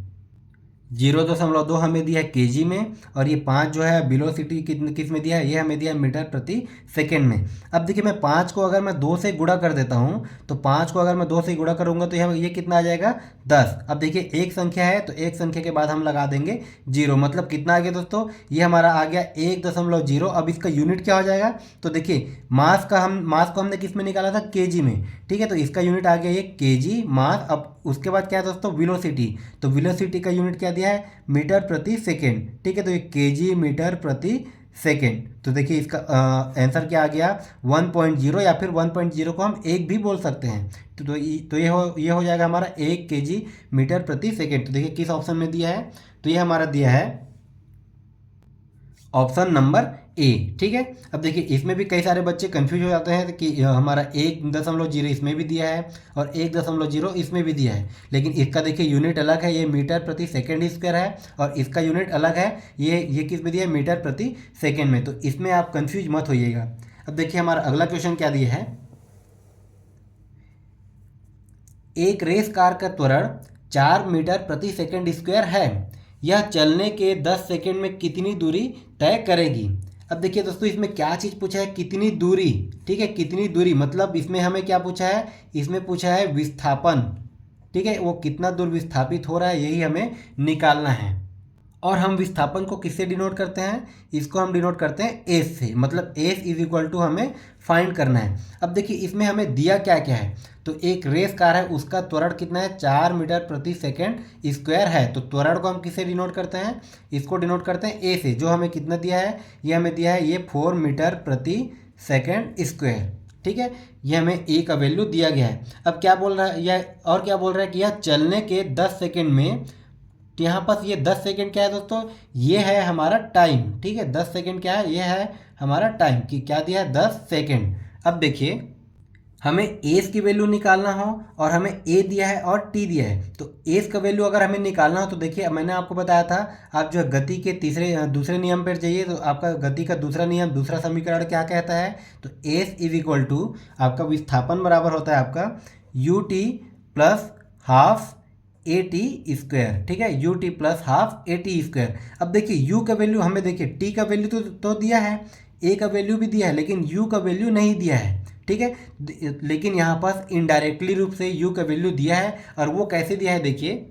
A: 0.2 हमें दिया है केजी में, और ये 5 जो है वेलोसिटी किस में दिया है, ये हमें दिया है मीटर प्रति सेकेंड में। अब देखिए मैं 5 को अगर मैं 2 से गुणा कर देता हूँ, तो 5 को अगर मैं 2 से गुणा करूँगा तो ये कितना आ जाएगा 10। अब देखिए एक संख्या है तो एक संख्या के बाद हम लगा देंगे 0, मतलब कितना आ गया दोस्तों, ये हमारा आ गया 1.0। अब इसका यूनिट क्या हो जाएगा, तो देखिए मास को हमने किस में निकाला था, केजी में, ठीक है। तो इसका यूनिट आ गया ये केजी मास। अब उसके बाद क्या है दोस्तों, वेलोसिटी। तो वेलोसिटी का यूनिट क्या दिया है, मीटर प्रति सेकेंड, ठीक है। तो ये केजी मीटर प्रति सेकेंड। तो देखिए इसका आंसर क्या आ गया 1.0, या फिर 1.0 को हम 1 भी बोल सकते हैं। तो ये हो जाएगा हमारा 1 केजी मीटर प्रति सेकेंड। तो देखिए किस ऑप्शन में दिया है, तो ये हमारा दिया है ऑप्शन नंबर ए, ठीक है। अब देखिए इसमें भी कई सारे बच्चे कंफ्यूज हो जाते हैं कि हमारा 1.0 इसमें भी दिया है और 1.0 इसमें भी दिया है, लेकिन इसका देखिए यूनिट अलग है, ये मीटर प्रति सेकेंड स्क्वायर है, और इसका यूनिट अलग है, ये किस में दिया है, मीटर प्रति सेकेंड में। तो इसमें आप कंफ्यूज मत होइएगा। अब देखिए हमारा अगला क्वेश्चन क्या दिया है, एक रेस कार का त्वरण 4 मीटर प्रति सेकेंड स्क्वायर है, यह चलने के 10 सेकेंड में कितनी दूरी तय करेगी। अब देखिए दोस्तों इसमें क्या चीज़ पूछा है, कितनी दूरी, ठीक है, कितनी दूरी, मतलब इसमें हमें क्या पूछा है, इसमें पूछा है विस्थापन, ठीक है, वो कितना दूर विस्थापित हो रहा है यही हमें निकालना है। और हम विस्थापन को किससे डिनोट करते हैं, इसको हम डिनोट करते हैं एस से, मतलब एस इज इक्वल टू हमें फाइंड करना है। अब देखिए इसमें हमें दिया क्या क्या है, तो एक रेस कार है उसका त्वरण कितना है, 4 मीटर प्रति सेकेंड स्क्वायर है। तो त्वरण को हम किससे डिनोट करते हैं, इसको डिनोट करते हैं ए से, जो हमें कितना दिया है, ये हमें दिया है ये 4 मीटर प्रति सेकेंड स्क्वायर, ठीक है। ये हमें ए का वैल्यू दिया गया है। अब क्या बोल रहा है यह, और क्या बोल रहा है कि यह चलने के 10 सेकेंड में, तो यहाँ पर ये 10 सेकेंड क्या है दोस्तों, ये है हमारा टाइम, ठीक है। 10 सेकेंड क्या है, ये है हमारा टाइम, कि क्या दिया है 10 सेकेंड। अब देखिए हमें एस की वैल्यू निकालना हो और हमें ए दिया है और टी दिया है, तो एस का वैल्यू अगर हमें निकालना हो तो देखिए मैंने आपको बताया था, आप जो गति के दूसरे नियम पर जाइए, तो आपका गति का दूसरा नियम, दूसरा समीकरण क्या कहता है, तो एस इज इक्वल टू आपका विस्थापन बराबर होता है आपका you t plus half a t square, ठीक है, you t plus half a t square. अब देखिए यू का वैल्यू हमें, देखिए टी का वैल्यू तो दिया है, ए का वैल्यू भी दिया है, लेकिन यू का वैल्यू नहीं दिया है, ठीक है। लेकिन यहाँ पर इनडायरेक्टली रूप से यू का वैल्यू दिया है, और वो कैसे दिया है, देखिए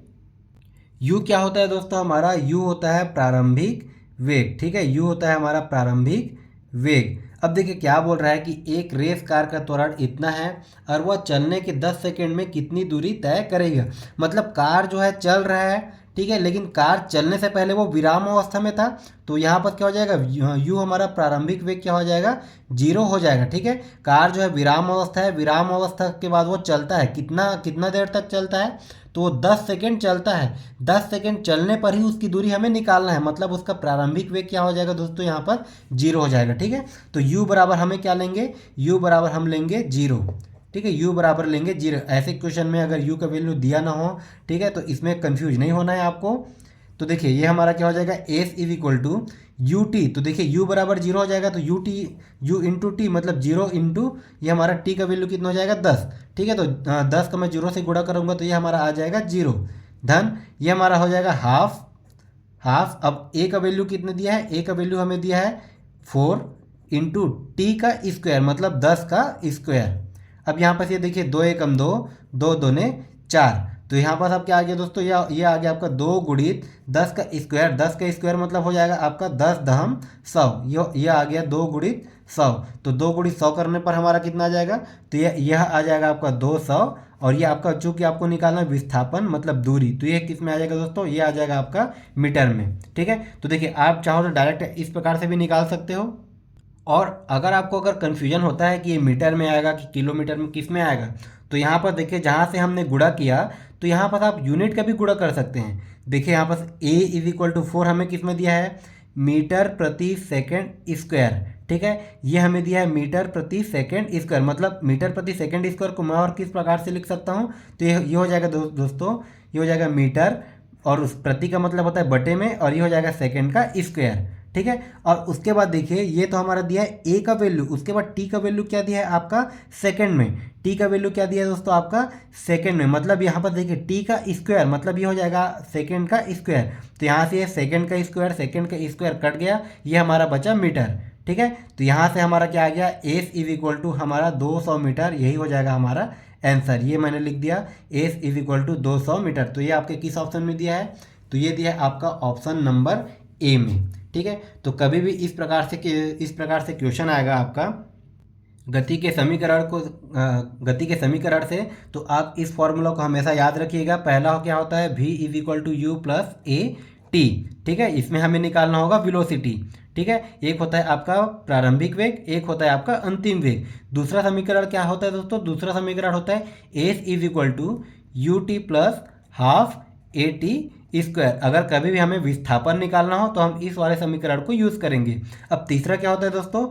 A: यू क्या होता है दोस्तों, हमारा यू होता है प्रारंभिक वेग, ठीक है, यू होता है हमारा प्रारंभिक वेग। अब देखिए क्या बोल रहा है कि एक रेस कार का त्वरण इतना है और वह चलने के 10 सेकेंड में कितनी दूरी तय करेगा। मतलब कार जो है चल रहा है, ठीक है, लेकिन कार चलने से पहले वो विराम अवस्था में था, तो यहाँ पर क्या हो जाएगा, यू हमारा प्रारंभिक वेग क्या हो जाएगा, 0 हो जाएगा, ठीक है। कार जो है विराम अवस्था है, विराम अवस्था के बाद वो चलता है, कितना देर तक चलता है, तो वो 10 सेकेंड चलता है। 10 सेकेंड चलने पर ही उसकी दूरी हमें निकालना है, मतलब उसका प्रारंभिक वेग क्या हो जाएगा दोस्तों, यहाँ पर 0 हो जाएगा, ठीक है। तो u बराबर हमें क्या लेंगे, u बराबर हम लेंगे 0, ठीक है, u बराबर लेंगे 0। ऐसे क्वेश्चन में अगर u का वैल्यू दिया ना हो, ठीक है, तो इसमें कंफ्यूज नहीं होना है आपको। तो देखिए ये हमारा क्या हो जाएगा, s is equal to u t, तो देखिए u बराबर 0 हो जाएगा, तो u इंटू टी, मतलब 0 इंटू ये हमारा t का वैल्यू कितना हो जाएगा 10, ठीक है। तो 10 का मैं 0 से गुणा करूँगा तो ये हमारा आ जाएगा 0, धन ये हमारा हो जाएगा हाफ। अब a का वैल्यू कितने दिया है, a का वैल्यू हमें दिया है 4 इंटू टी का स्क्वायर, मतलब 10 का स्क्वायर। अब यहाँ पर ये देखिए 2 एकम 2, 2 दूने 4, तो यहाँ पर अब क्या आ गया दोस्तों, ये आ गया आपका 2 गुणित 10 का स्क्वायर। 10 का स्क्वायर मतलब हो जाएगा आपका 10 दहम 100, ये आ गया 2 गुणित 100। तो 2 गुणित 100 करने पर हमारा कितना आ जाएगा, तो यह आ जाएगा आपका 200, और ये आपका चूँकि आपको निकालना है विस्थापन मतलब दूरी, तो ये किस में आ जाएगा दोस्तों, ये आ जाएगा आपका मीटर में, ठीक है। तो देखिए आप चाहो तो डायरेक्ट इस प्रकार से भी निकाल सकते हो, और अगर कन्फ्यूजन होता है कि ये मीटर में आएगा कि किलोमीटर में, किस में आएगा, तो यहाँ पर देखिए जहाँ से हमने गुणा किया, तो यहाँ पर आप यूनिट का भी गुणा कर सकते हैं। देखिए यहाँ पर a इज इक्वल टू 4 हमें किस में दिया है, मीटर प्रति सेकेंड स्क्वायर, ठीक है, ये हमें दिया है मीटर प्रति सेकेंड स्क्वायर, मतलब मीटर प्रति सेकेंड स्क्वायर को मैं और किस प्रकार से लिख सकता हूँ, तो ये हो जाएगा दोस्तों, ये हो जाएगा मीटर, और उस प्रति का मतलब होता है बटे में, और ये हो जाएगा सेकेंड का स्क्वायर, ठीक है। और उसके बाद देखिए ये तो हमारा दिया है ए का वैल्यू, उसके बाद टी का वैल्यू क्या दिया है आपका सेकंड में, टी का वैल्यू क्या दिया है दोस्तों आपका सेकंड में, मतलब यहाँ पर देखिए टी का स्क्वायर मतलब ये हो जाएगा सेकंड का स्क्वायर, तो यहाँ से ये सेकंड का स्क्वायर कट गया, ये हमारा बचा मीटर, ठीक है। तो यहाँ से हमारा क्या आ गया एस इज इक्वल टू हमारा 200 मीटर, यही हो जाएगा हमारा आंसर, ये मैंने लिख दिया s is equal to 200 metre. तो ये आपके किस ऑप्शन में दिया है, तो ये दिया है आपका ऑप्शन नंबर ए में, ठीक है। तो कभी भी इस प्रकार से क्वेश्चन आएगा आपका गति के समीकरण से, तो आप इस फॉर्मूला को हमेशा याद रखिएगा। पहला क्या होता है v is equal to u plus a t, ठीक है। इसमें हमें निकालना होगा वेलोसिटी, ठीक है। एक होता है आपका प्रारंभिक वेग, एक होता है आपका अंतिम वेग। दूसरा समीकरण क्या होता है दोस्तों, दूसरा समीकरण होता है s is equal to u t plus half a t square. अगर कभी भी हमें विस्थापन निकालना हो तो हम इस वाले समीकरण को यूज़ करेंगे। अब तीसरा क्या होता है दोस्तों,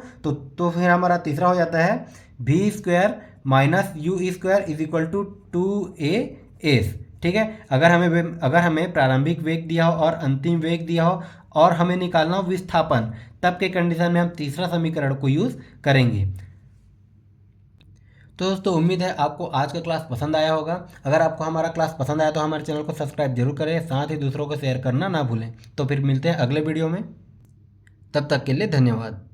A: तो फिर हमारा तीसरा हो जाता है v square minus u square is equal to 2as, ठीक है। अगर हमें प्रारंभिक वेग दिया हो और अंतिम वेग दिया हो और हमें निकालना हो विस्थापन, तब के कंडीशन में हम तीसरा समीकरण को यूज़ करेंगे। तो दोस्तों उम्मीद है आपको आज का क्लास पसंद आया होगा। अगर आपको हमारा क्लास पसंद आया तो हमारे चैनल को सब्सक्राइब जरूर करें, साथ ही दूसरों को शेयर करना ना भूलें। तो फिर मिलते हैं अगले वीडियो में, तब तक के लिए धन्यवाद।